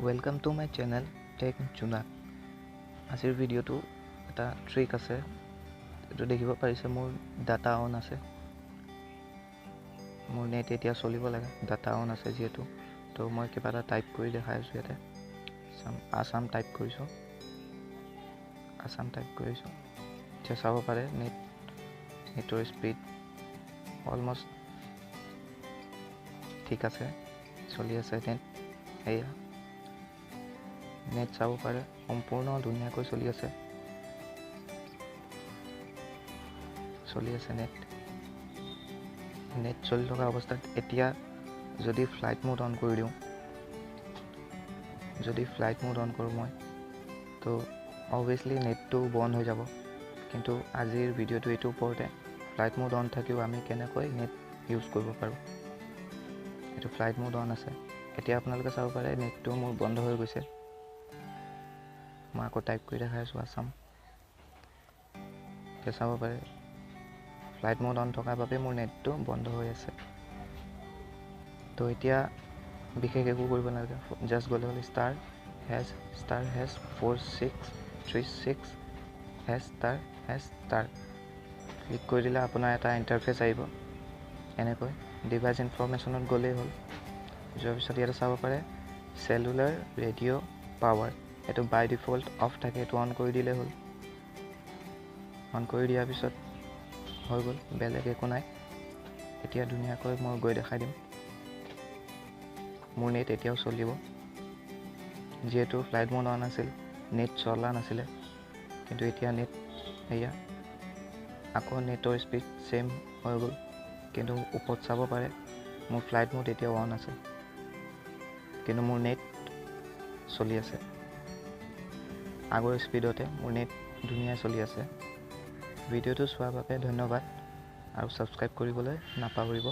Welcome to my channel Tech Chunak. আজিৰ ভিডিঅ'টো এটা ট্ৰিক আছে। এইটো দেখিব পাৰিছে মোৰ ডাটা অন আছে। মোৰ নেট এতিয়া চলিব লাগে, ডাটা অন আছে যিহেতু। তো মই কিবা এটা টাইপ কৰি দেখাই আছোঁ ইয়াতে। আসাম টাইপ কৰিছোঁ। এতিয়া চাব পাৰে নেটৰ স্পীড অলমষ্ট ঠিক আছে, চলি আছে নেট। এয়া নেট চাব পাৰে, সম্পূৰ্ণ ধুনীয়াকৈ চলি আছে নেট চলি থকা অৱস্থাত এতিয়া যদি ফ্লাইট মোড অন কৰি দিওঁ, মই তো অবভিয়াছলি নেটটো বন্ধ হৈ যাব। কিন্তু আজিৰ ভিডিঅ'টো এইটোৰ ওপৰতে, ফ্লাইট মোড অন থাকিও আমি কেনেকৈ নেট ইউজ কৰিব পাৰোঁ। এইটো ফ্লাইট মোড অন আছে। এতিয়া আপোনালোকে চাব পাৰে নেটটো মোৰ বন্ধ হৈ গৈছে। মই আকৌ টাইপ কৰি দেখাই আছোঁ আসাম। এতিয়া চাব পাৰে ফ্লাইট মোড অন থকাৰ বাবে মোৰ নেটটো বন্ধ হৈ আছে। তো এতিয়া বিশেষ একো কৰিব নালাগে, জাষ্ট গ'লে হ'ল *#4636#* ক্লিক কৰি দিলে আপোনাৰ এটা ইণ্টাৰফেচ আহিব এনেকৈ। ডিভাইচ ইনফৰমেশ্যনত গ'লেই হ'ল। যোৱাৰ পিছত ইয়াতে চাব পাৰে চেলুলাৰ ৰেডিঅ' পাৱাৰ, এইটো বাই ডিফল্ট অফ থাকে, এইটো অন কৰি দিলেই হ'ল। অন কৰি দিয়াৰ পিছত হৈ গ'ল, বেলেগ একো নাই। এতিয়া ধুনীয়াকৈ মই গৈ দেখাই দিম। মোৰ নেট এতিয়াও চলিব, যিহেতু ফ্লাইট মোড অন আছিল, নেট চলা নাছিলে। কিন্তু এতিয়া নেট এয়া আকৌ নেটৰ স্পীড ছেম হৈ গ'ল। কিন্তু ওপৰত চাব পাৰে মোৰ ফ্লাইট মোড এতিয়াও অন আছে, কিন্তু মোৰ নেট চলি আছে। আগৰ স্পীডতে মোৰ নেট ধুনীয়া চলি আছে। ভিডিঅ'টো চোৱাৰ বাবে ধন্যবাদ আৰু ছাবস্ক্ৰাইব কৰিবলৈ নাপাহৰিব।